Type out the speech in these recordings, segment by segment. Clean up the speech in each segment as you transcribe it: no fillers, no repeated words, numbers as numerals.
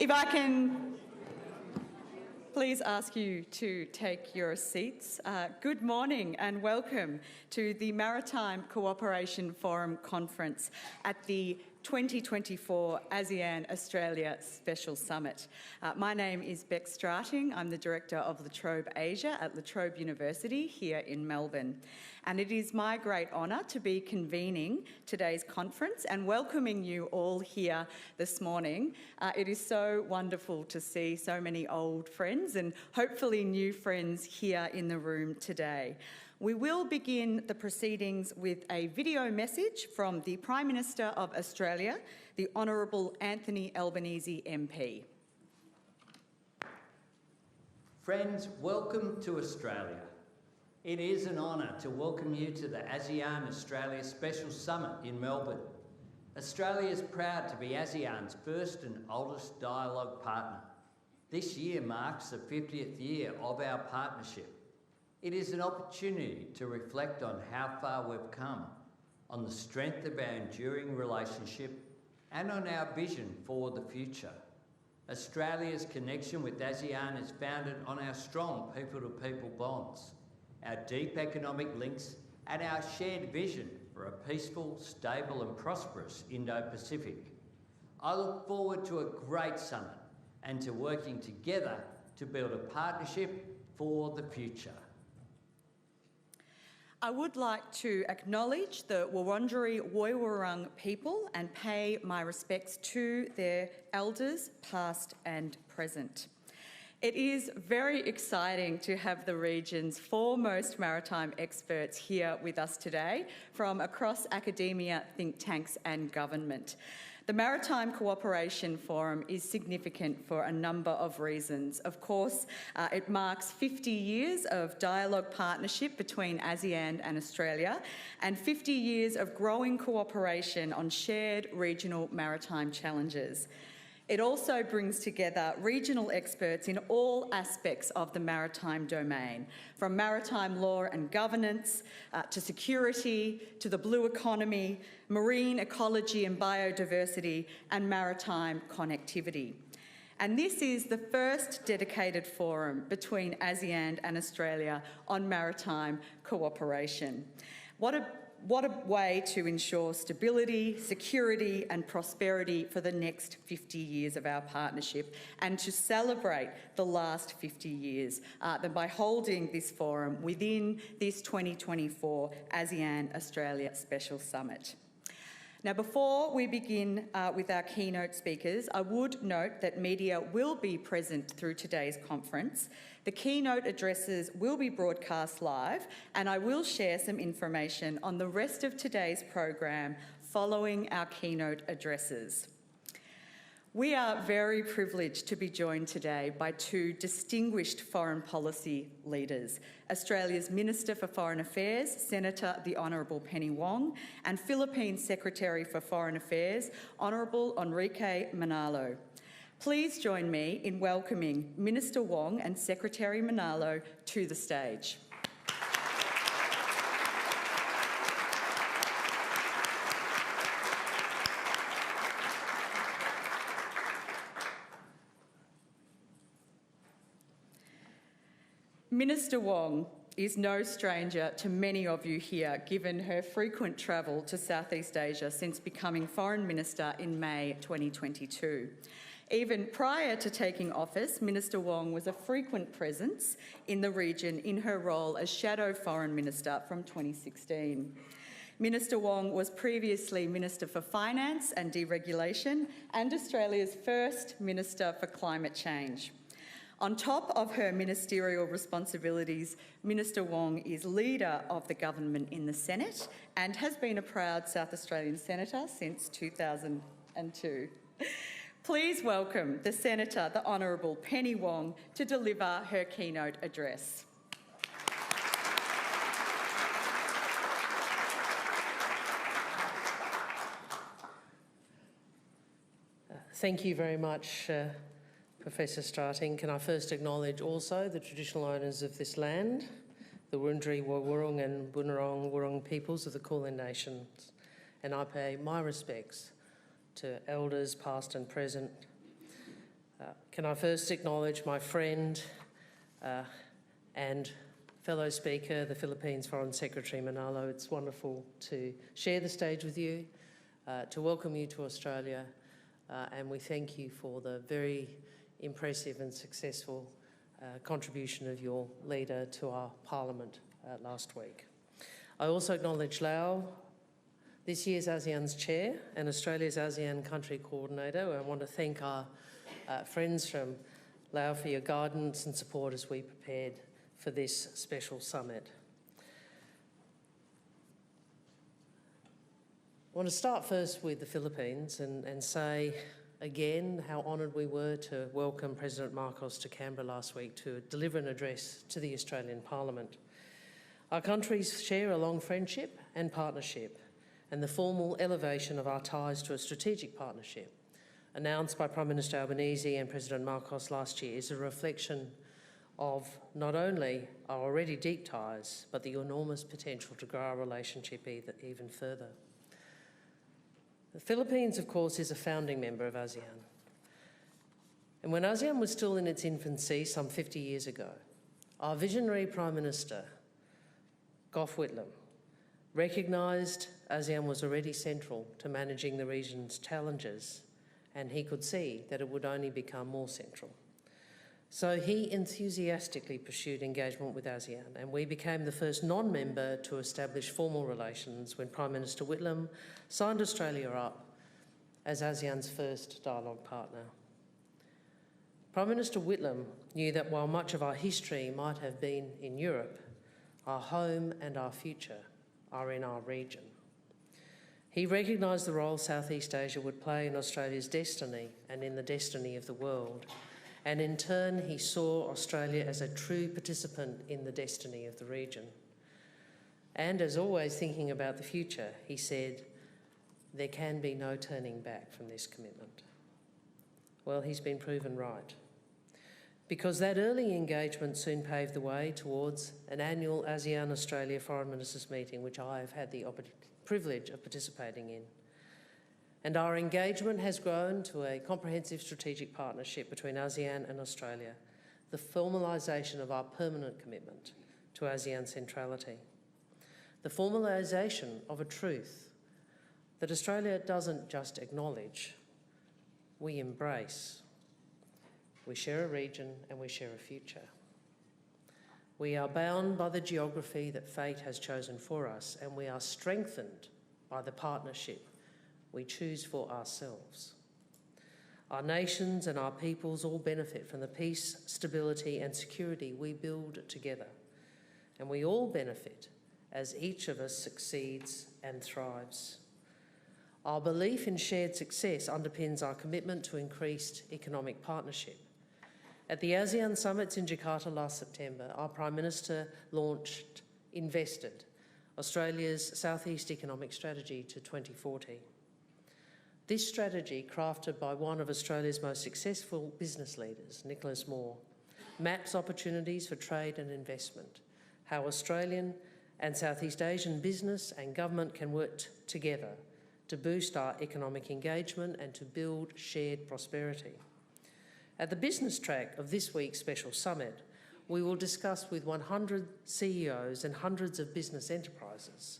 If I can please ask you to take your seats. Good morning and welcome to the Maritime Cooperation Forum Conference at the 2024 ASEAN-Australia Special Summit. My name is Beck Strating. I'm the Director of La Trobe Asia at La Trobe University here in Melbourne. And it is my great honour to be convening today's conference and welcoming you all here this morning. It is so wonderful to see so many old friends and hopefully new friends here in the room today. We will begin the proceedings with a video message from the Prime Minister of Australia, the Honourable Anthony Albanese MP. Friends, welcome to Australia. It is an honour to welcome you to the ASEAN-Australia Special Summit in Melbourne. Australia is proud to be ASEAN's first and oldest dialogue partner. This year marks the 50th year of our partnership. It is an opportunity to reflect on how far we've come, on the strength of our enduring relationship, and on our vision for the future. Australia's connection with ASEAN is founded on our strong people-to-people bonds, our deep economic links, and our shared vision for a peaceful, stable and prosperous Indo-Pacific. I look forward to a great summit and to working together to build a partnership for the future. I would like to acknowledge the Wurundjeri Woiwurrung people and pay my respects to their elders, past and present. It is very exciting to have the region's foremost maritime experts here with us today from across academia, think tanks and government. The Maritime Cooperation Forum is significant for a number of reasons. Of course, it marks 50 years of dialogue partnership between ASEAN and Australia and 50 years of growing cooperation on shared regional maritime challenges. It also brings together regional experts in all aspects of the maritime domain, from maritime law and governance to security, to the blue economy, marine ecology and biodiversity, and maritime connectivity. And this is the first dedicated forum between ASEAN and Australia on maritime cooperation. What a way to ensure stability, security and prosperity for the next 50 years of our partnership and to celebrate the last 50 years by holding this forum within this 2024 ASEAN-Australia Special Summit. Now, before we begin with our keynote speakers, I would note that media will be present through today's conference. The keynote addresses will be broadcast live, and I will share some information on the rest of today's program following our keynote addresses. We are very privileged to be joined today by two distinguished foreign policy leaders, Australia's Minister for Foreign Affairs, Senator the Honourable Penny Wong, and Philippines Secretary for Foreign Affairs, Honourable Enrique Manalo. Please join me in welcoming Minister Wong and Secretary Manalo to the stage. Minister Wong is no stranger to many of you here, given her frequent travel to Southeast Asia since becoming Foreign Minister in May 2022. Even prior to taking office, Minister Wong was a frequent presence in the region in her role as Shadow Foreign Minister from 2016. Minister Wong was previously Minister for Finance and Deregulation and Australia's first Minister for Climate Change. On top of her ministerial responsibilities, Minister Wong is leader of the government in the Senate and has been a proud South Australian Senator since 2002. Please welcome the Senator, the Honourable Penny Wong, to deliver her keynote address. Thank you very much, Professor Strating. Can I first acknowledge also the traditional owners of this land, the Wurundjeri Woiwurrung and Bunurong Wurrung peoples of the Kulin Nations, and I pay my respects to elders past and present. Can I first acknowledge my friend and fellow speaker, the Philippines Foreign Secretary Manalo. It's wonderful to share the stage with you, to welcome you to Australia, and we thank you for the very impressive and successful contribution of your leader to our Parliament last week. I also acknowledge Lau, this year's ASEAN's chair and Australia's ASEAN country coordinator. I want to thank our friends from Lau for your guidance and support as we prepared for this special summit. I want to start first with the Philippines and say again how honoured we were to welcome President Marcos to Canberra last week to deliver an address to the Australian Parliament. Our countries share a long friendship and partnership, and the formal elevation of our ties to a strategic partnership, announced by Prime Minister Albanese and President Marcos last year, is a reflection of not only our already deep ties, but the enormous potential to grow our relationship even further. The Philippines, of course, is a founding member of ASEAN. And when ASEAN was still in its infancy some 50 years ago, our visionary Prime Minister, Gough Whitlam, recognised ASEAN was already central to managing the region's challenges, and he could see that it would only become more central. So he enthusiastically pursued engagement with ASEAN, and we became the first non-member to establish formal relations when Prime Minister Whitlam signed Australia up as ASEAN's first dialogue partner. Prime Minister Whitlam knew that while much of our history might have been in Europe, our home and our future are in our region. He recognised the role Southeast Asia would play in Australia's destiny and in the destiny of the world. And in turn, he saw Australia as a true participant in the destiny of the region. And as always, thinking about the future, he said, there can be no turning back from this commitment. Well, he's been proven right. Because that early engagement soon paved the way towards an annual ASEAN-Australia Foreign Ministers meeting, which I have had the privilege of participating in. And our engagement has grown to a comprehensive strategic partnership between ASEAN and Australia, the formalisation of our permanent commitment to ASEAN centrality, the formalisation of a truth that Australia doesn't just acknowledge, we embrace. We share a region and we share a future. We are bound by the geography that fate has chosen for us, and we are strengthened by the partnership we choose for ourselves. Our nations and our peoples all benefit from the peace, stability and security we build together, and we all benefit as each of us succeeds and thrives. Our belief in shared success underpins our commitment to increased economic partnership. At the ASEAN summits in Jakarta last September, our Prime Minister invested Australia's Southeast Economic Strategy to 2040. This strategy, crafted by one of Australia's most successful business leaders, Nicholas Moore, maps opportunities for trade and investment, how Australian and Southeast Asian business and government can work together to boost our economic engagement and to build shared prosperity. At the business track of this week's special summit, we will discuss with 100 CEOs and hundreds of business enterprises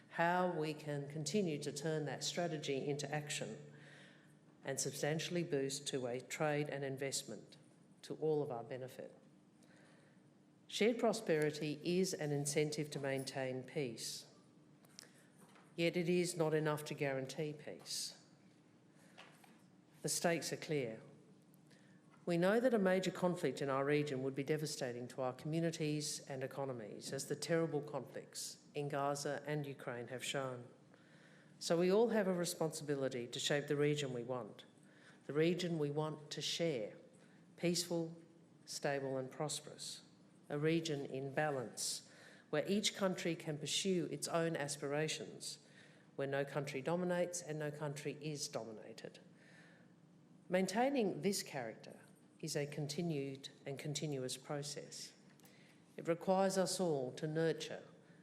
how we can continue to turn that strategy into action and substantially boost two-way trade and investment to all of our benefit. Shared prosperity is an incentive to maintain peace, yet it is not enough to guarantee peace. The stakes are clear. We know that a major conflict in our region would be devastating to our communities and economies, as the terrible conflicts in Gaza and Ukraine have shown. So we all have a responsibility to shape the region we want to share, peaceful, stable and prosperous, a region in balance, where each country can pursue its own aspirations, where no country dominates and no country is dominated. Maintaining this character is a continued and continuous process. It requires us all to nurture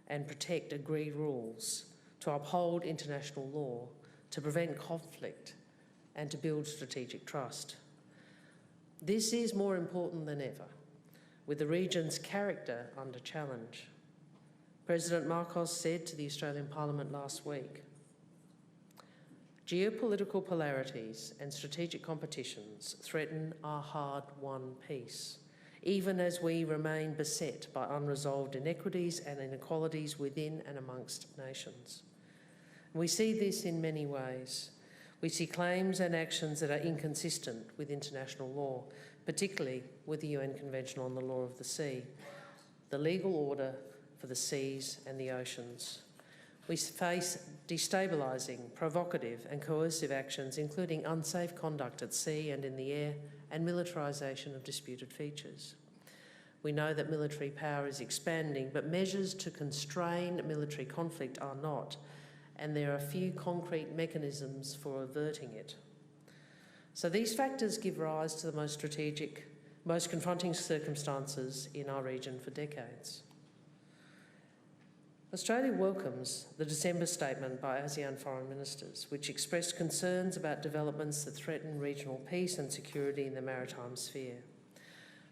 and protect agreed rules, to uphold international law, to prevent conflict and to build strategic trust. This is more important than ever, with the region's character under challenge. President Marcos said to the Australian Parliament last week, "Geopolitical polarities and strategic competitions threaten our hard-won peace, even as we remain beset by unresolved inequities and inequalities within and amongst nations." We see this in many ways. We see claims and actions that are inconsistent with international law, particularly with the UN Convention on the Law of the Sea, the legal order for the seas and the oceans. We face destabilising, provocative and coercive actions, including unsafe conduct at sea and in the air, and militarisation of disputed features. We know that military power is expanding, but measures to constrain military conflict are not, and there are few concrete mechanisms for averting it. So these factors give rise to the most strategic, most confronting circumstances in our region for decades. Australia welcomes the December statement by ASEAN foreign ministers, which expressed concerns about developments that threaten regional peace and security in the maritime sphere.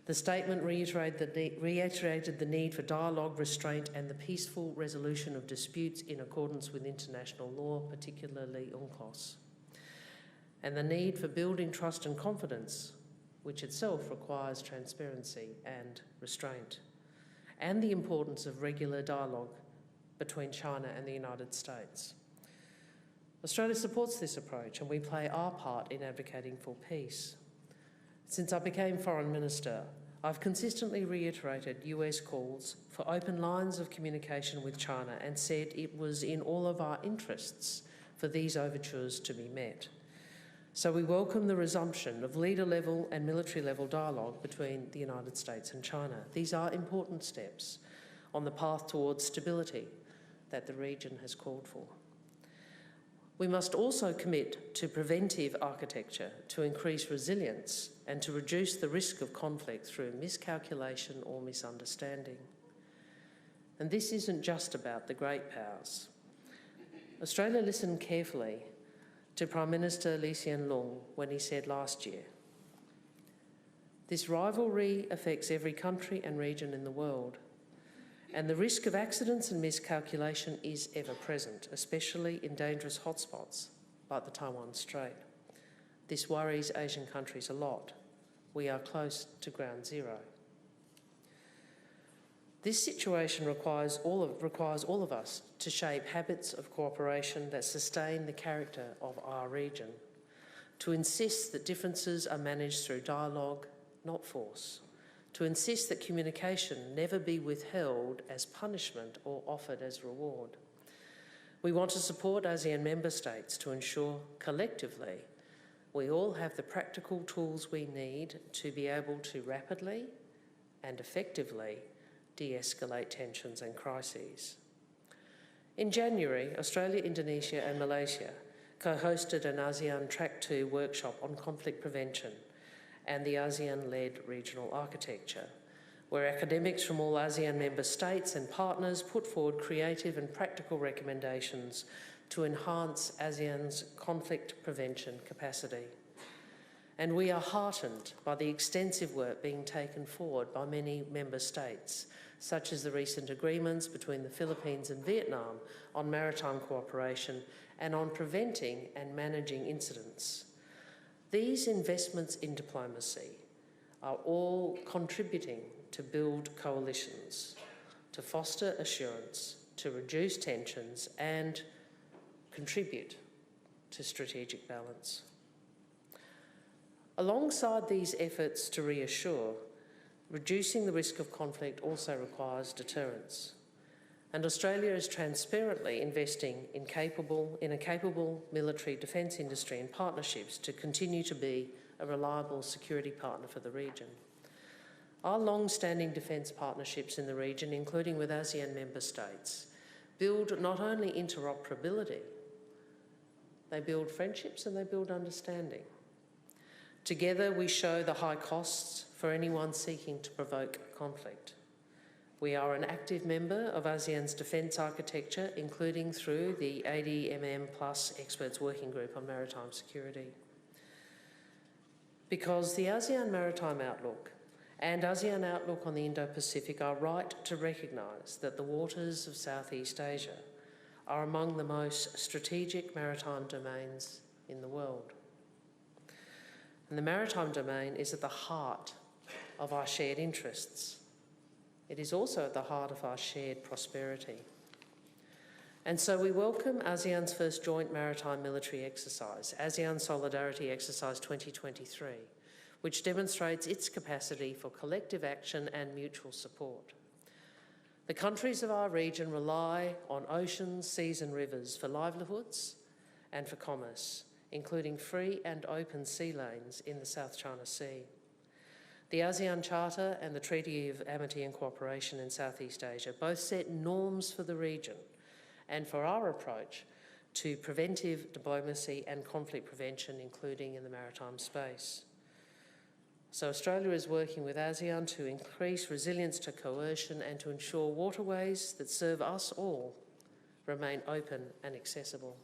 The statement reiterated the need for dialogue, restraint and the peaceful resolution of disputes in accordance with international law, particularly UNCLOS, and the need for building trust and confidence, which itself requires transparency and restraint, and the importance of regular dialogue between China and the United States. Australia supports this approach, and we play our part in advocating for peace. Since I became Foreign Minister, I've consistently reiterated US calls for open lines of communication with China and said it was in all of our interests for these overtures to be met. So we welcome the resumption of leader-level and military-level dialogue between the United States and China. These are important steps on the path towards stability that the region has called for. We must also commit to preventive architecture to increase resilience and to reduce the risk of conflict through miscalculation or misunderstanding. And this isn't just about the great powers. Australia listened carefully to Prime Minister Lee Hsien Loong when he said last year, "This rivalry affects every country and region in the world, and the risk of accidents and miscalculation is ever present, especially in dangerous hotspots like the Taiwan Strait. This worries Asian countries a lot. We are close to ground zero." This situation requires all of us to shape habits of cooperation that sustain the character of our region, to insist that differences are managed through dialogue, not force, to insist that communication never be withheld as punishment or offered as reward. We want to support ASEAN member states to ensure collectively we all have the practical tools we need to be able to rapidly and effectively de-escalate tensions and crises. In January, Australia, Indonesia and Malaysia co-hosted an ASEAN Track 2 workshop on conflict prevention and the ASEAN-led regional architecture, where academics from all ASEAN member states and partners put forward creative and practical recommendations to enhance ASEAN's conflict prevention capacity. And we are heartened by the extensive work being taken forward by many member states, such as the recent agreements between the Philippines and Vietnam on maritime cooperation and on preventing and managing incidents. These investments in diplomacy are all contributing to build coalitions, to foster assurance, to reduce tensions and contribute to strategic balance. Alongside these efforts to reassure, reducing the risk of conflict also requires deterrence. And Australia is transparently investing in a capable military defence industry and partnerships to continue to be a reliable security partner for the region. Our long-standing defence partnerships in the region, including with ASEAN member states, build not only interoperability, they build friendships and they build understanding. Together we show the high costs for anyone seeking to provoke conflict. We are an active member of ASEAN's defence architecture, including through the ADMM Plus Experts Working Group on Maritime Security. because the ASEAN Maritime Outlook and ASEAN Outlook on the Indo-Pacific are right to recognise that the waters of Southeast Asia are among the most strategic maritime domains in the world. And the maritime domain is at the heart of our shared interests. It is also at the heart of our shared prosperity. And so we welcome ASEAN's first joint maritime military exercise, ASEAN Solidarity Exercise 2023, which demonstrates its capacity for collective action and mutual support. The countries of our region rely on oceans, seas and rivers for livelihoods and for commerce, including free and open sea lanes in the South China Sea. The ASEAN Charter and the Treaty of Amity and Cooperation in Southeast Asia both set norms for the region and for our approach to preventive diplomacy and conflict prevention, including in the maritime space. So Australia is working with ASEAN to increase resilience to coercion and to ensure waterways that serve us all remain open and accessible.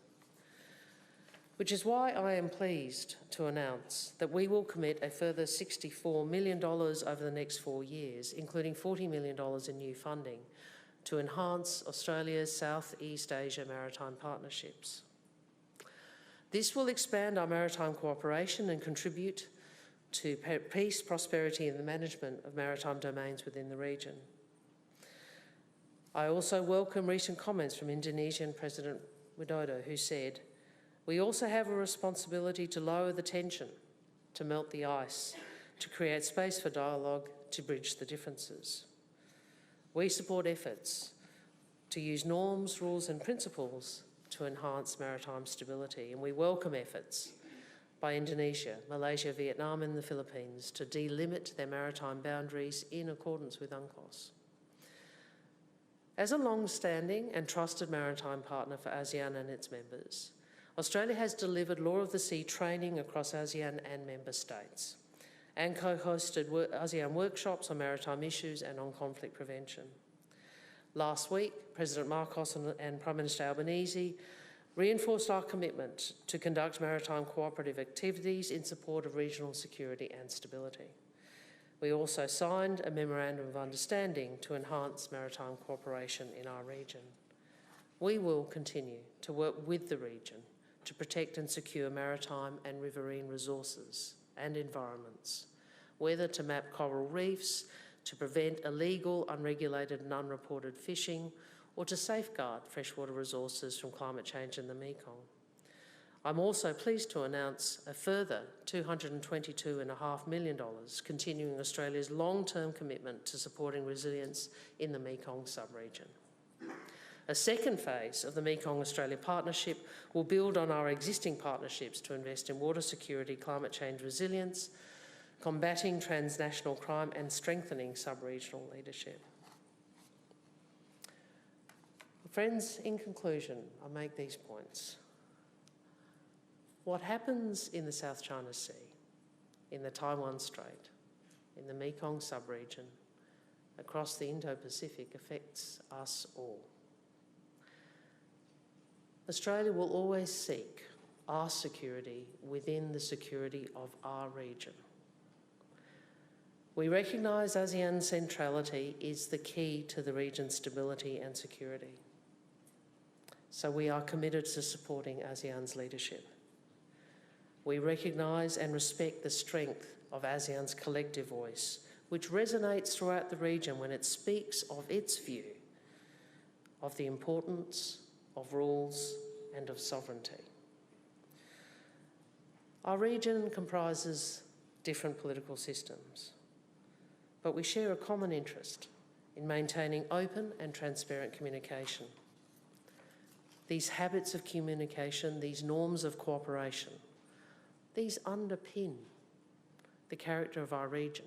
Which is why I am pleased to announce that we will commit a further $64 million over the next 4 years, including $40 million in new funding, to enhance Australia's Southeast Asia maritime partnerships. This will expand our maritime cooperation and contribute to peace, prosperity and the management of maritime domains within the region. I also welcome recent comments from Indonesian President Widodo, who said, "We also have a responsibility to lower the tension, to melt the ice, to create space for dialogue, to bridge the differences." We support efforts to use norms, rules and principles to enhance maritime stability, and we welcome efforts by Indonesia, Malaysia, Vietnam and the Philippines to delimit their maritime boundaries in accordance with UNCLOS. As a long-standing and trusted maritime partner for ASEAN and its members, Australia has delivered Law of the Sea training across ASEAN and member states and co-hosted ASEAN workshops on maritime issues and on conflict prevention. Last week, President Marcos and Prime Minister Albanese reinforced our commitment to conduct maritime cooperative activities in support of regional security and stability. We also signed a Memorandum of Understanding to enhance maritime cooperation in our region. We will continue to work with the region to protect and secure maritime and riverine resources and environments, whether to map coral reefs, to prevent illegal, unregulated and unreported fishing, or to safeguard freshwater resources from climate change in the Mekong. I'm also pleased to announce a further $222.5 million, continuing Australia's long-term commitment to supporting resilience in the Mekong sub-region. A second phase of the Mekong-Australia Partnership will build on our existing partnerships to invest in water security, climate change resilience, combating transnational crime and strengthening sub-regional leadership. Friends, in conclusion, I make these points. What happens in the South China Sea, in the Taiwan Strait, in the Mekong sub-region, across the Indo-Pacific affects us all. Australia will always seek our security within the security of our region. We recognise ASEAN's centrality is the key to the region's stability and security. So we are committed to supporting ASEAN's leadership. We recognise and respect the strength of ASEAN's collective voice, which resonates throughout the region when it speaks of its view of the importance of rules and of sovereignty. Our region comprises different political systems, but we share a common interest in maintaining open and transparent communication. These habits of communication, these norms of cooperation, these underpin the character of our region.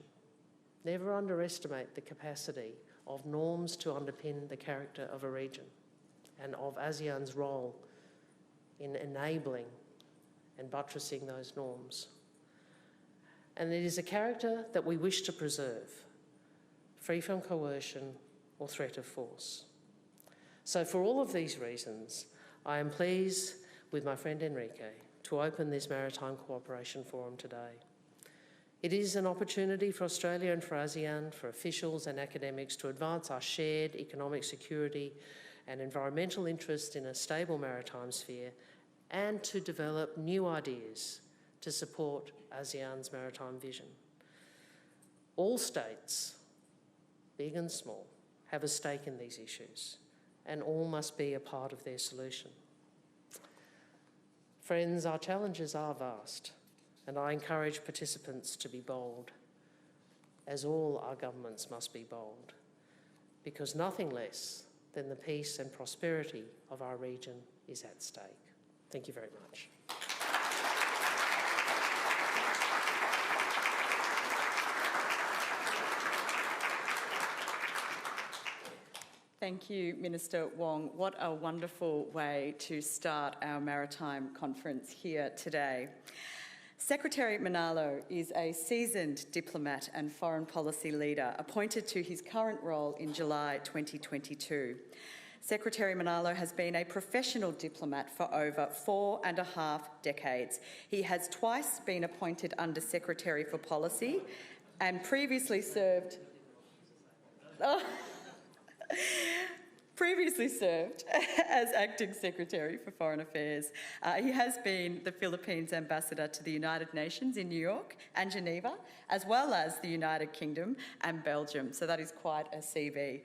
Never underestimate the capacity of norms to underpin the character of a region and of ASEAN's role in enabling and buttressing those norms. And it is a character that we wish to preserve, free from coercion or threat of force. So for all of these reasons, I am pleased with my friend Enrique to open this Maritime Cooperation Forum today. It is an opportunity for Australia and for ASEAN, for officials and academics to advance our shared economic security and environmental interest in a stable maritime sphere and to develop new ideas to support ASEAN's maritime vision. All states, big and small, have a stake in these issues, and all must be a part of their solution. Friends, our challenges are vast, and I encourage participants to be bold, as all our governments must be bold, because nothing less than the peace and prosperity of our region is at stake. Thank you very much. Thank you, Minister Wong. What a wonderful way to start our maritime conference here today. Secretary Manalo is a seasoned diplomat and foreign policy leader appointed to his current role in July 2022. Secretary Manalo has been a professional diplomat for over 4.5 decades. He has twice been appointed Under Secretary for Policy and previously served as Acting Secretary for Foreign Affairs. He has been the Philippines Ambassador to the United Nations in New York and Geneva, as well as the United Kingdom and Belgium, so that is quite a CV.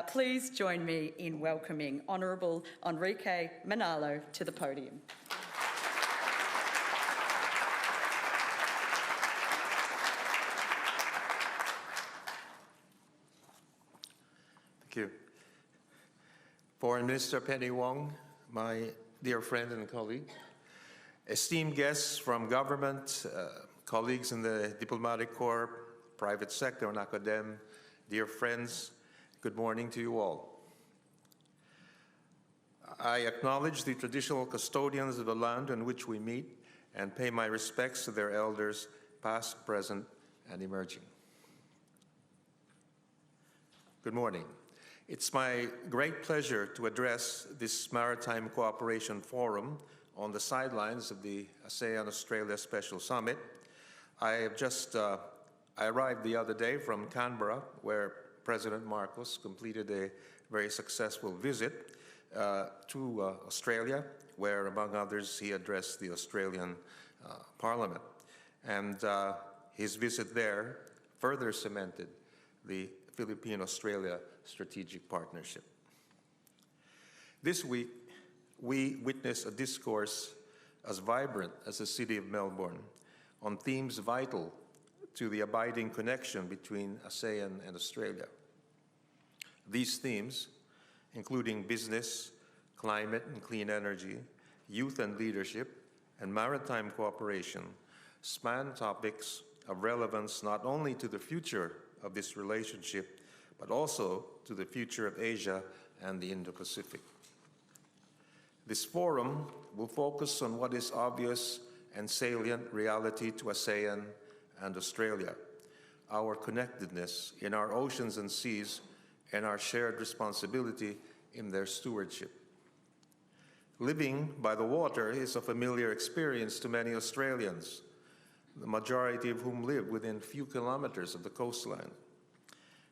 Please join me in welcoming Honourable Enrique Manalo to the podium. Thank you. Foreign Minister Penny Wong, my dear friend and colleague, esteemed guests from government, colleagues in the diplomatic corps, private sector and academe, dear friends, good morning to you all. I acknowledge the traditional custodians of the land on which we meet and pay my respects to their elders, past, present, and emerging. Good morning. It's my great pleasure to address this Maritime Cooperation Forum on the sidelines of the ASEAN-Australia Special Summit. I arrived the other day from Canberra, where President Marcos completed a very successful visit to Australia, where, among others, he addressed the Australian Parliament. And his visit there further cemented the Philippine-Australia strategic partnership. This week, we witnessed a discourse as vibrant as the city of Melbourne on themes vital to the abiding connection between ASEAN and Australia. These themes, including business, climate and clean energy, youth and leadership, and maritime cooperation, span topics of relevance not only to the future of this relationship, but also to the future of Asia and the Indo-Pacific. This forum will focus on what is obvious and salient reality to ASEAN and Australia, our connectedness in our oceans and seas, and our shared responsibility in their stewardship. Living by the water is a familiar experience to many Australians, the majority of whom live within few kilometers of the coastline.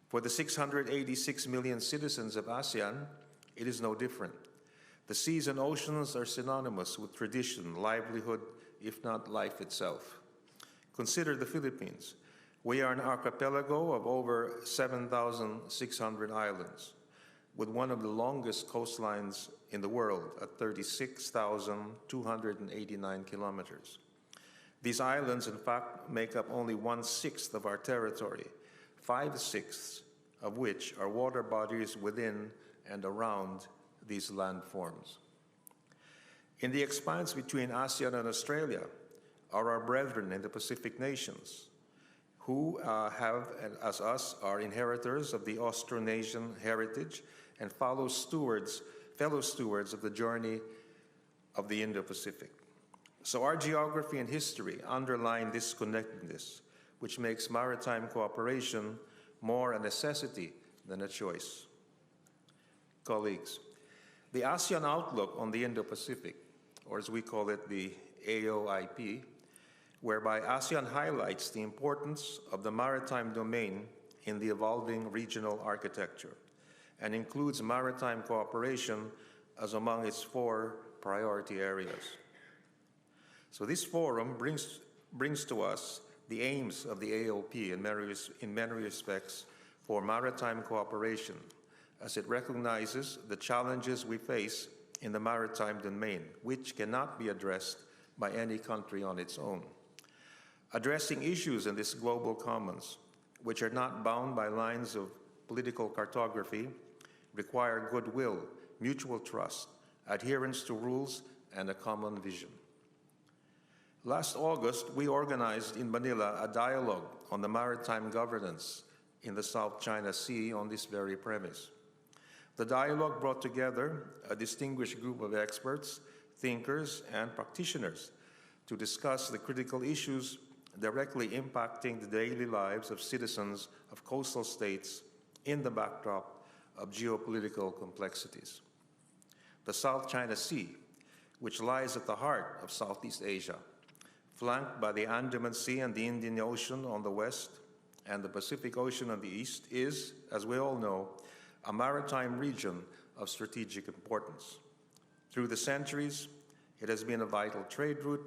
For the 686 million citizens of ASEAN, it is no different. The seas and oceans are synonymous with tradition, livelihood, if not life itself. Consider the Philippines. We are an archipelago of over 7,600 islands, with one of the longest coastlines in the world at 36,289 kilometers. These islands, in fact, make up only 1/6 of our territory, 5/6 of which are water bodies within and around these landforms. In the expanse between ASEAN and Australia are our brethren in the Pacific nations, who as us, are inheritors of the Austronesian heritage and fellow stewards of the journey of the Indo-Pacific. So our geography and history underline this connectedness, which makes maritime cooperation more a necessity than a choice. Colleagues, the ASEAN Outlook on the Indo-Pacific, or as we call it, the AOIP, whereby ASEAN highlights the importance of the maritime domain in the evolving regional architecture and includes maritime cooperation as among its 4 priority areas. So this forum brings to us the aims of the AOP in many respects for maritime cooperation, as it recognizes the challenges we face in the maritime domain, which cannot be addressed by any country on its own. Addressing issues in this global commons, which are not bound by lines of political cartography, require goodwill, mutual trust, adherence to rules, and a common vision. Last August, we organized in Manila a dialogue on the maritime governance in the South China Sea on this very premise. The dialogue brought together a distinguished group of experts, thinkers, and practitioners to discuss the critical issues directly impacting the daily lives of citizens of coastal states in the backdrop of geopolitical complexities. The South China Sea, which lies at the heart of Southeast Asia, flanked by the Andaman Sea and the Indian Ocean on the west and the Pacific Ocean on the east, is, as we all know, a maritime region of strategic importance. Through the centuries, it has been a vital trade route,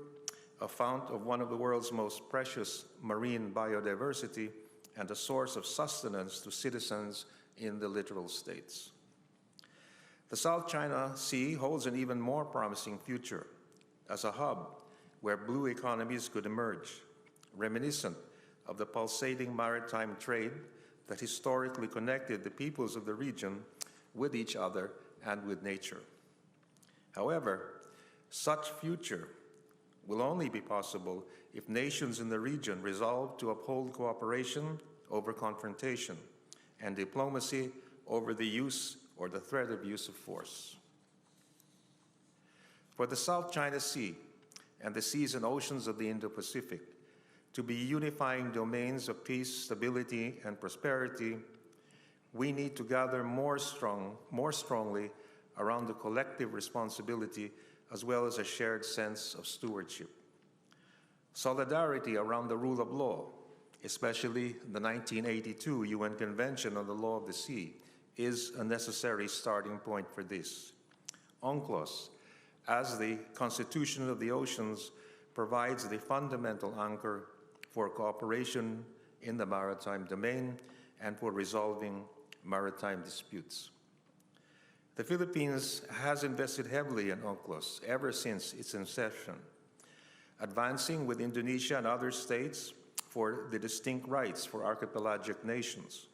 a fount of one of the world's most precious marine biodiversity, and a source of sustenance to citizens in the littoral states. The South China Sea holds an even more promising future as a hub where blue economies could emerge, reminiscent of the pulsating maritime trade that historically connected the peoples of the region with each other and with nature. However, such future will only be possible if nations in the region resolve to uphold cooperation over confrontation and diplomacy over the use or the threat of use of force. For the South China Sea and the seas and oceans of the Indo-Pacific to be unifying domains of peace, stability, and prosperity, we need to gather more strongly around the collective responsibility as well as a shared sense of stewardship. Solidarity around the rule of law, especially the 1982 UN Convention on the Law of the Sea, is a necessary starting point for this. UNCLOS, as the Constitution of the Oceans, provides the fundamental anchor for cooperation in the maritime domain and for resolving maritime disputes. The Philippines has invested heavily in UNCLOS ever since its inception, advancing with Indonesia and other states for the distinct rights for archipelagic nations.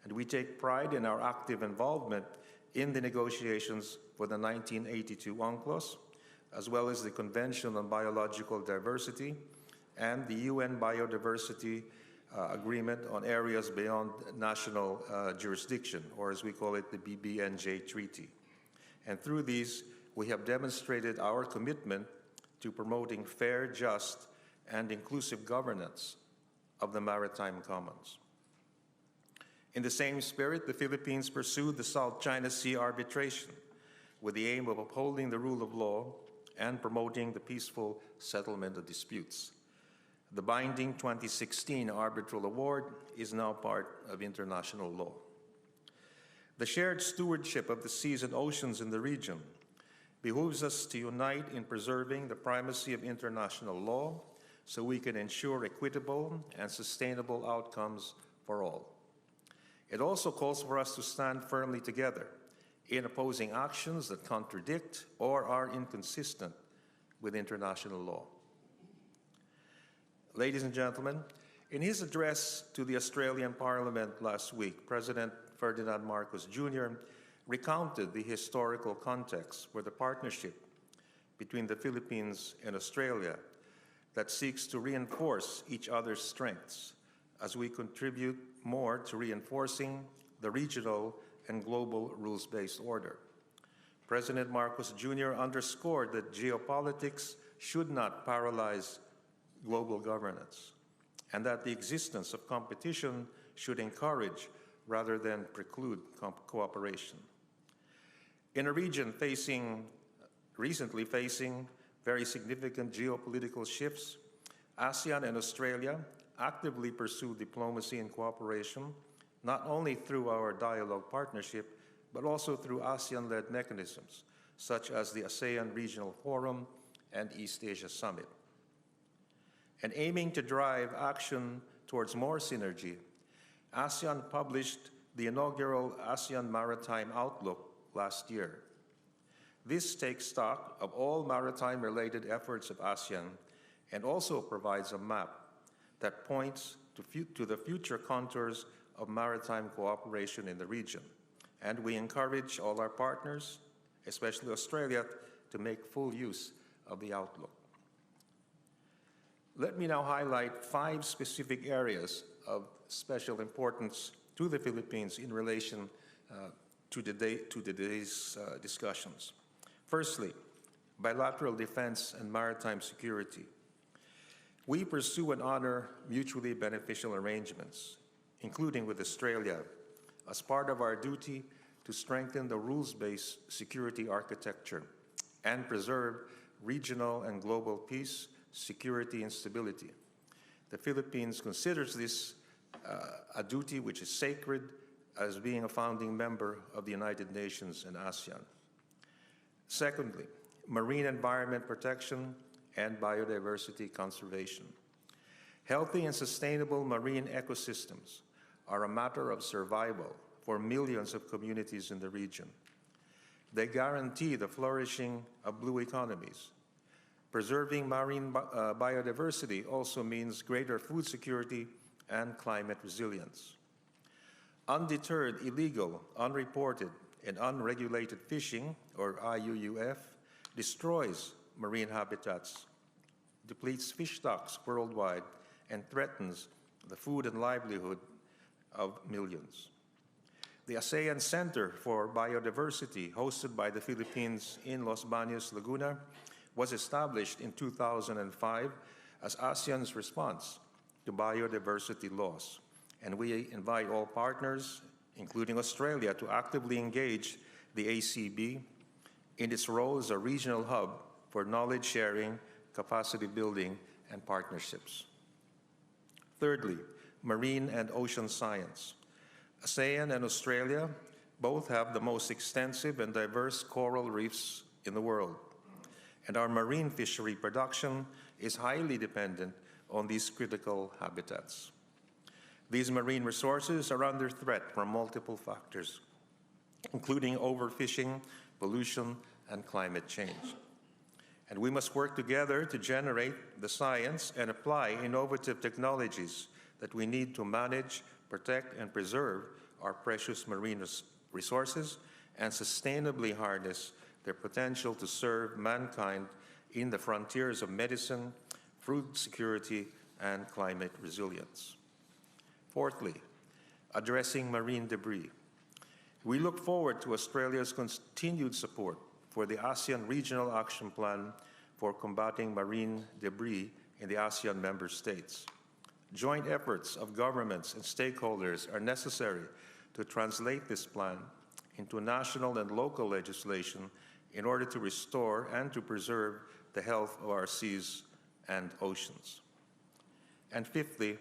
And we take pride in our active involvement in the negotiations for the 1982 UNCLOS, as well as the Convention on Biological Diversity and the UN Biodiversity Agreement on Areas Beyond National Jurisdiction, or as we call it, the BBNJ Treaty. And through these, we have demonstrated our commitment to promoting fair, just, and inclusive governance of the maritime commons. In the same spirit, the Philippines pursued the South China Sea arbitration with the aim of upholding the rule of law and promoting the peaceful settlement of disputes. The binding 2016 arbitral award is now part of international law. The shared stewardship of the seas and oceans in the region behooves us to unite in preserving the primacy of international law so we can ensure equitable and sustainable outcomes for all. It also calls for us to stand firmly together in opposing actions that contradict or are inconsistent with international law. Ladies and gentlemen, in his address to the Australian Parliament last week, President Ferdinand Marcos Jr. recounted the historical context for the partnership between the Philippines and Australia that seeks to reinforce each other's strengths as we contribute more to reinforcing the regional and global rules-based order. President Marcos Jr. underscored that geopolitics should not paralyze global governance, and that the existence of competition should encourage rather than preclude cooperation. In a region recently facing very significant geopolitical shifts, ASEAN and Australia actively pursue diplomacy and cooperation, not only through our dialogue partnership, but also through ASEAN-led mechanisms, such as the ASEAN Regional Forum and East Asia Summit. And aiming to drive action towards more synergy, ASEAN published the inaugural ASEAN Maritime Outlook last year. This takes stock of all maritime-related efforts of ASEAN and also provides a map that points to the future contours of maritime cooperation in the region. And we encourage all our partners, especially Australia, to make full use of the outlook. Let me now highlight 5 specific areas of special importance to the Philippines in relation to today's discussions. Firstly, bilateral defense and maritime security. We pursue and honor mutually beneficial arrangements, including with Australia, as part of our duty to strengthen the rules-based security architecture and preserve regional and global peace, security, and stability. The Philippines considers this a duty which is sacred as being a founding member of the United Nations and ASEAN. Secondly, marine environment protection and biodiversity conservation. Healthy and sustainable marine ecosystems are a matter of survival for millions of communities in the region. They guarantee the flourishing of blue economies. Preserving marine biodiversity also means greater food security and climate resilience. Undeterred, illegal, unreported, and unregulated fishing, or IUUF, destroys marine habitats, depletes fish stocks worldwide, and threatens the food and livelihood of millions. The ASEAN Center for Biodiversity, hosted by the Philippines in Los Baños, Laguna, was established in 2005 as ASEAN's response to biodiversity loss. And we invite all partners, including Australia, to actively engage the ACB in its role as a regional hub for knowledge sharing, capacity building, and partnerships. Thirdly, marine and ocean science. ASEAN and Australia both have the most extensive and diverse coral reefs in the world, and our marine fishery production is highly dependent on these critical habitats. These marine resources are under threat from multiple factors, including overfishing, pollution, and climate change. And we must work together to generate the science and apply innovative technologies that we need to manage, protect, and preserve our precious marine resources and sustainably harness their potential to serve mankind in the frontiers of medicine, food security, and climate resilience. Fourthly, addressing marine debris. We look forward to Australia's continued support for the ASEAN Regional Action Plan for combating marine debris in the ASEAN member states. Joint efforts of governments and stakeholders are necessary to translate this plan into national and local legislation in order to restore and to preserve the health of our seas and oceans. And fifthly,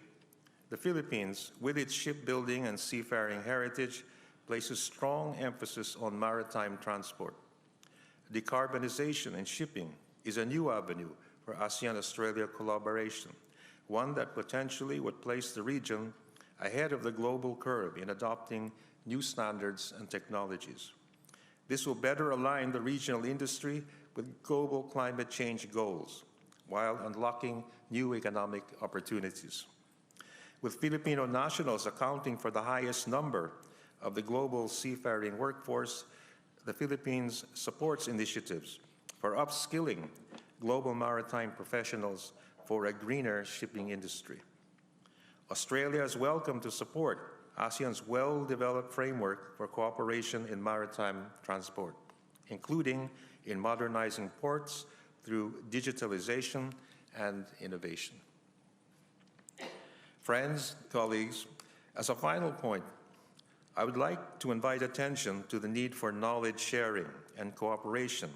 the Philippines, with its shipbuilding and seafaring heritage, places strong emphasis on maritime transport. Decarbonization in shipping is a new avenue for ASEAN-Australia collaboration, one that potentially would place the region ahead of the global curve in adopting new standards and technologies. This will better align the regional industry with global climate change goals, while unlocking new economic opportunities. With Filipino nationals accounting for the highest number of the global seafaring workforce, the Philippines supports initiatives for upskilling global maritime professionals for a greener shipping industry. Australia is welcome to support ASEAN's well-developed framework for cooperation in maritime transport, including in modernizing ports through digitalization and innovation. Friends, colleagues, as a final point, I would like to invite attention to the need for knowledge sharing and cooperation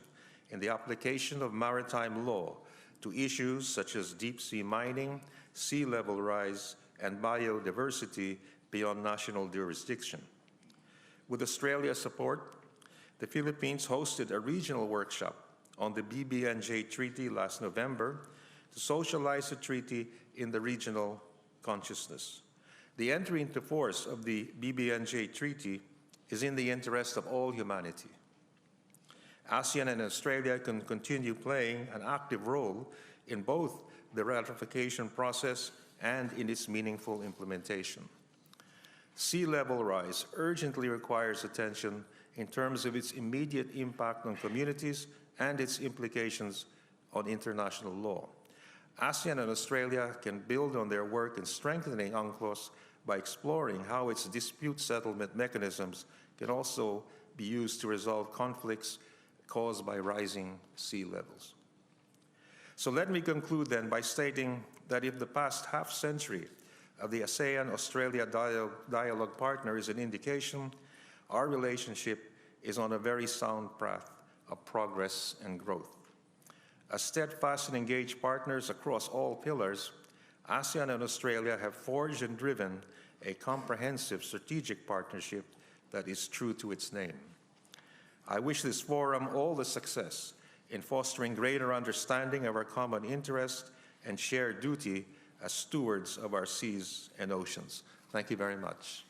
in the application of maritime law to issues such as deep-sea mining, sea level rise, and biodiversity beyond national jurisdiction. With Australia's support, the Philippines hosted a regional workshop on the BBNJ Treaty last November to socialize the treaty in the regional consciousness. The entry into force of the BBNJ Treaty is in the interest of all humanity. ASEAN and Australia can continue playing an active role in both the ratification process and in its meaningful implementation. Sea level rise urgently requires attention in terms of its immediate impact on communities and its implications on international law. ASEAN and Australia can build on their work in strengthening UNCLOS by exploring how its dispute settlement mechanisms can also be used to resolve conflicts caused by rising sea levels. So let me conclude then by stating that if the past half-century of the ASEAN-Australia dialogue partner is an indication, our relationship is on a very sound path of progress and growth. As steadfast and engaged partners across all pillars, ASEAN and Australia have forged and driven a comprehensive strategic partnership that is true to its name. I wish this forum all the success in fostering greater understanding of our common interest and shared duty as stewards of our seas and oceans. Thank you very much.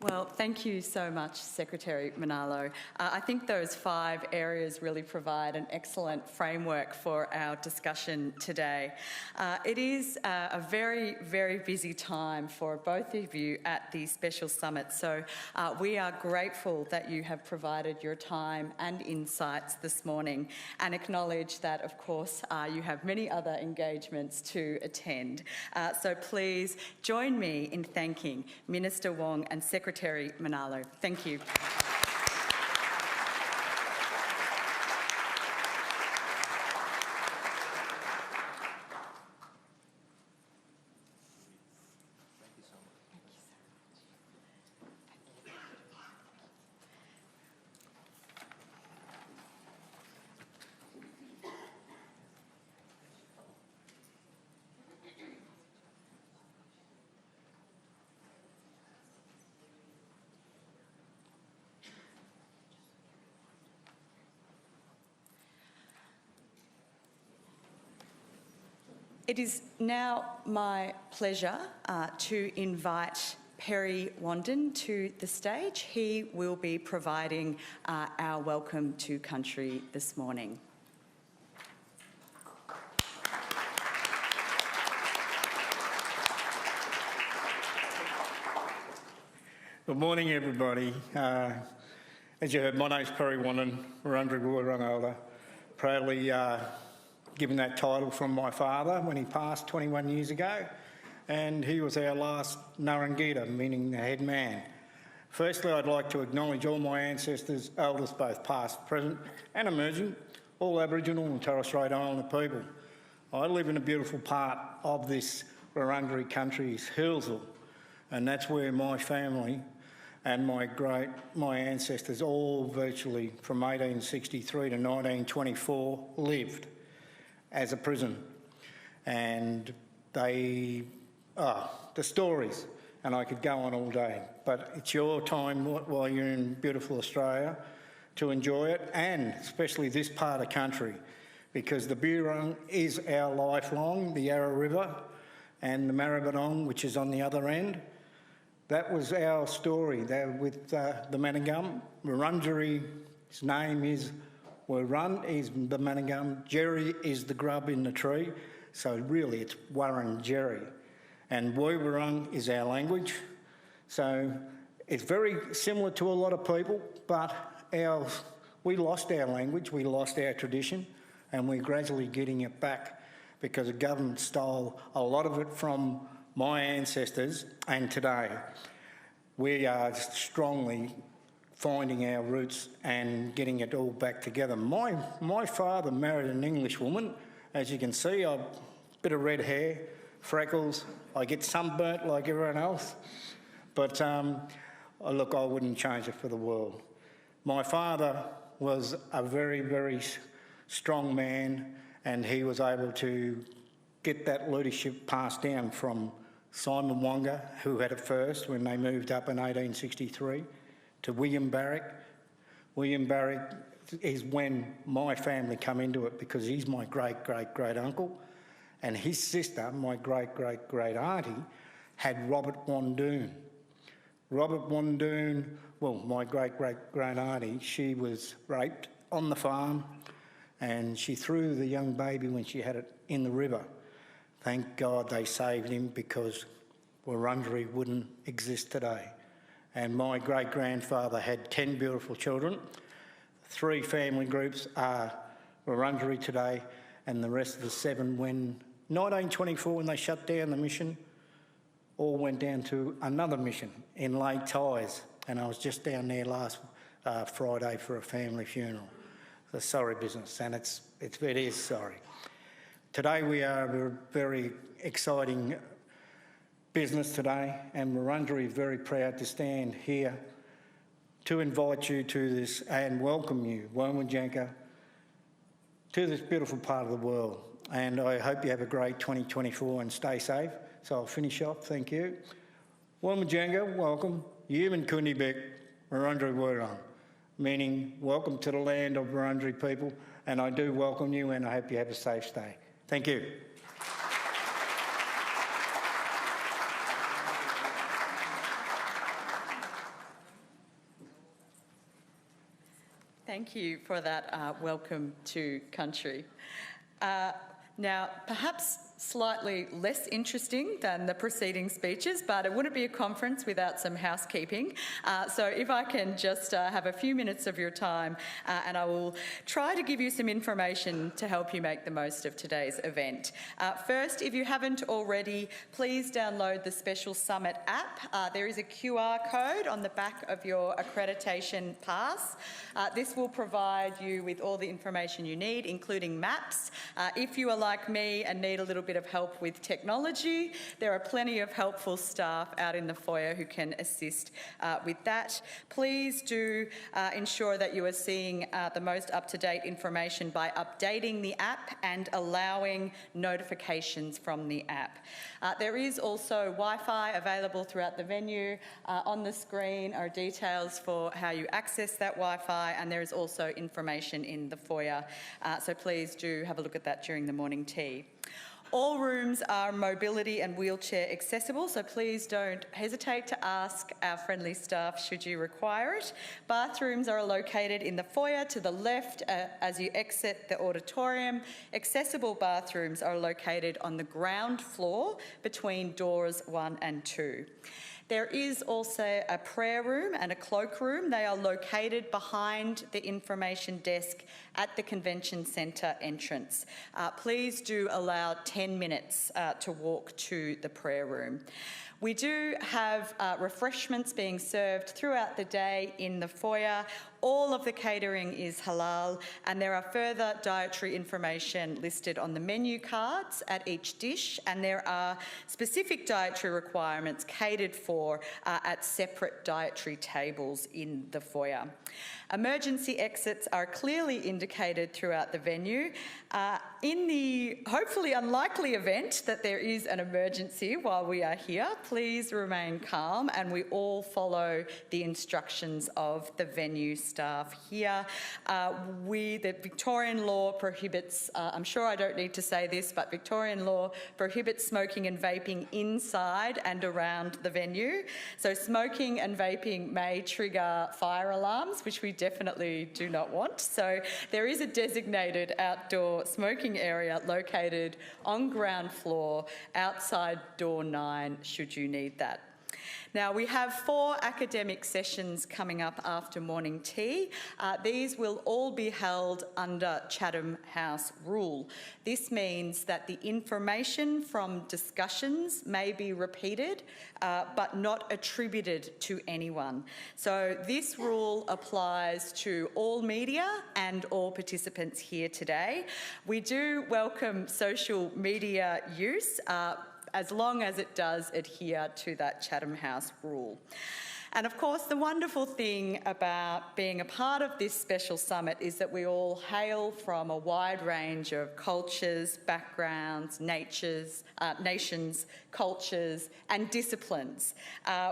Well, thank you so much, Secretary Manalo. I think those 5 areas really provide an excellent framework for our discussion today. It is a very, very busy time for both of you at the Special Summit, so we are grateful that you have provided your time and insights this morning and acknowledge that, of course, you have many other engagements to attend. So please join me in thanking Minister Wong and Secretary Manalo. Thank you. It is now my pleasure to invite Perry Wandin to the stage. He will be providing our welcome to country this morning. Good morning, everybody. As you heard, my name's Perry Wandin, Wurundjeri Woi-wurrung. Proudly given that title from my father when he passed 21 years ago, and he was our last Narangita, meaning the head man. Firstly, I'd like to acknowledge all my ancestors, elders both past, present and emerging, all Aboriginal and Torres Strait Islander people. I live in a beautiful part of this Wurundjeri country's Hillsville, and that's where my family and my ancestors all virtually from 1863 to 1924 lived as a prison. And the stories, and I could go on all day, but it's your time while you're in beautiful Australia to enjoy it, and especially this part of country, because the Birrung is our lifelong, the Yarra River and the Maribyrnong, which is on the other end. That was our story there with the Maningum. Wurundjeri's name is Wurrung is the Maningum, Jerry is the grub in the tree, so really it's Wurrung-Jerry. And Woi-wurrung is our language, so it's very similar to a lot of people, but we lost our language, we lost our tradition, and we're gradually getting it back because the government stole a lot of it from my ancestors, and today we are strongly finding our roots and getting it all back together. My father married an English woman. As you can see, I've a bit of red hair, freckles. I get sunburnt like everyone else. But look, I wouldn't change it for the world. My father was a very, very strong man, and he was able to get that leadership passed down from Simon Wonga, who had it first when they moved up in 1863, to William Barrick. William Barrick is when my family come into it, because he's my great-great-great-uncle, and his sister, my great-great-great-auntie, had Robert Wandoon. Robert Wandoon, well, my great-great-great-auntie, she was raped on the farm, and she threw the young baby when she had it in the river. Thank God they saved him, because Wurundjeri wouldn't exist today. And my great-grandfather had 10 beautiful children. 3 family groups are Wurundjeri today, and the rest of the 7, when 1924, when they shut down the mission, all went down to another mission in Lake Ties, and I was just down there last Friday for a family funeral. It's a sorry business, and it is sorry. Today we are a very exciting business today, and Wurundjeri is very proud to stand here to invite you to this and welcome you, Wominjanga, to this beautiful part of the world. And I hope you have a great 2024 and stay safe. So I'll finish off, thank you. Wominjanga, welcome. Yuman Kundibek, Wurundjeri Wurrung, meaning welcome to the land of Wurundjeri people, and I do welcome you, and I hope you have a safe stay. Thank you. Thank you for that welcome to country. Now, perhaps slightly less interesting than the preceding speeches, but it wouldn't be a conference without some housekeeping. So if I can just have a few minutes of your time, and I will try to give you some information to help you make the most of today's event. First, if you haven't already, please download the Special Summit app. There is a QR code on the back of your accreditation pass. This will provide you with all the information you need, including maps. If you are like me and need a little bit of help with technology, there are plenty of helpful staff out in the foyer who can assist with that. Please do ensure that you are seeing the most up-to-date information by updating the app and allowing notifications from the app. There is also Wi-Fi available throughout the venue. On the screen are details for how you access that Wi-Fi, and there is also information in the foyer. So please do have a look at that during the morning tea. All rooms are mobility and wheelchair accessible, so please don't hesitate to ask our friendly staff should you require it. Bathrooms are located in the foyer to the left as you exit the auditorium. Accessible bathrooms are located on the ground floor between doors 1 and 2. There is also a prayer room and a cloakroom. They are located behind the information desk at the Convention Centre entrance. Please do allow 10 minutes to walk to the prayer room. We do have refreshments being served throughout the day in the foyer. All of the catering is halal, and there are further dietary information listed on the menu cards at each dish, and there are specific dietary requirements catered for at separate dietary tables in the foyer. Emergency exits are clearly indicated throughout the venue. In the hopefully unlikely event that there is an emergency while we are here, please remain calm and we all follow the instructions of the venue staff here. The Victorian law prohibits, I'm sure I don't need to say this, but Victorian law prohibits smoking and vaping inside and around the venue. So smoking and vaping may trigger fire alarms, which we definitely do not want. So there is a designated outdoor smoking area located on ground floor outside door 9 should you need that. Now, we have 4 academic sessions coming up after morning tea. These will all be held under Chatham House rule. This means that the information from discussions may be repeated, but not attributed to anyone. So this rule applies to all media and all participants here today. We do welcome social media use, as long as it does adhere to that Chatham House rule. And of course, the wonderful thing about being a part of this special summit is that we all hail from a wide range of cultures, backgrounds, nations, cultures and disciplines,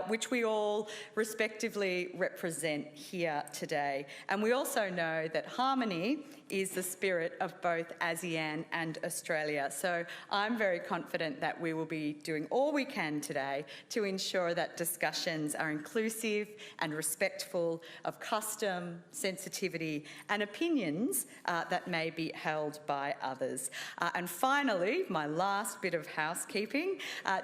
which we all respectively represent here today. And we also know that harmony is the spirit of both ASEAN and Australia. So I'm very confident that we will be doing all we can today to ensure that discussions are inclusive and respectful of custom, sensitivity and opinions that may be held by others. And finally, my last bit of housekeeping.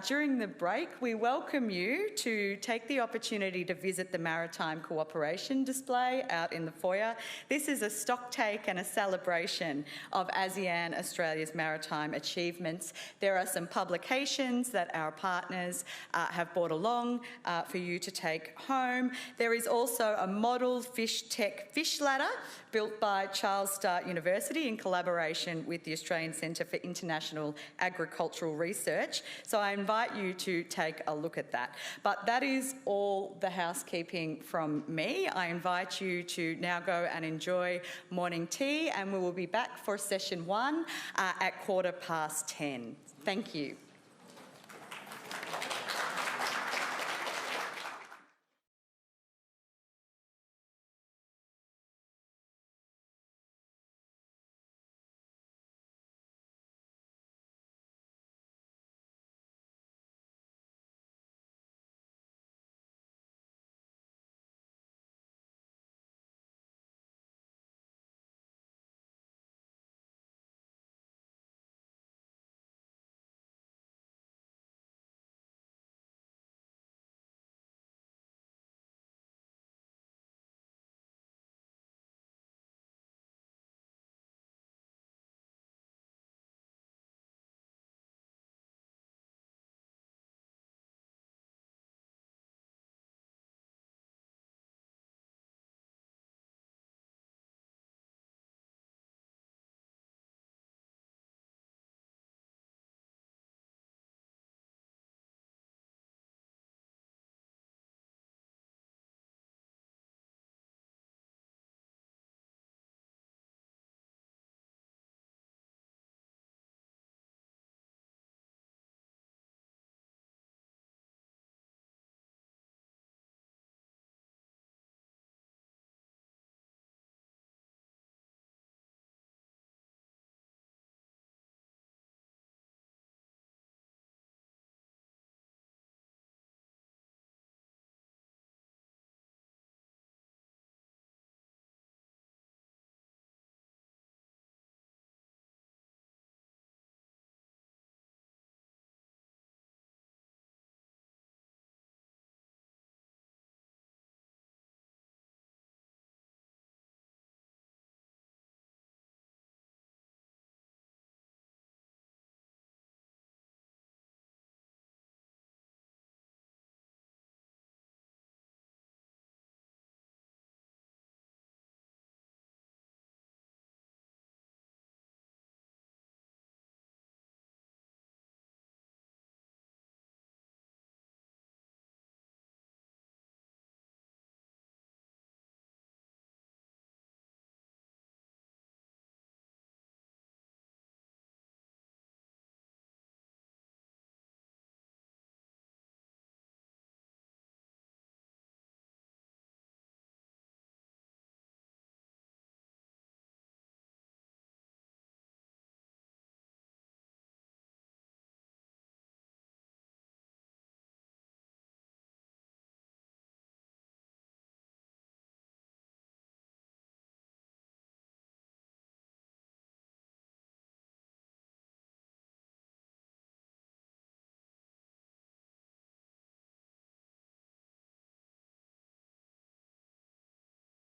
During the break, we welcome you to take the opportunity to visit the Maritime Cooperation display out in the foyer. This is a stocktake and a celebration of ASEAN-Australia's maritime achievements. There are some publications that our partners have brought along for you to take home. There is also a model fish tech fish ladder built by Charles Sturt University in collaboration with the Australian Centre for International Agricultural Research. So I invite you to take a look at that. But that is all the housekeeping from me. I invite you to now go and enjoy morning tea, and we will be back for session 1 at 10:15. Thank you.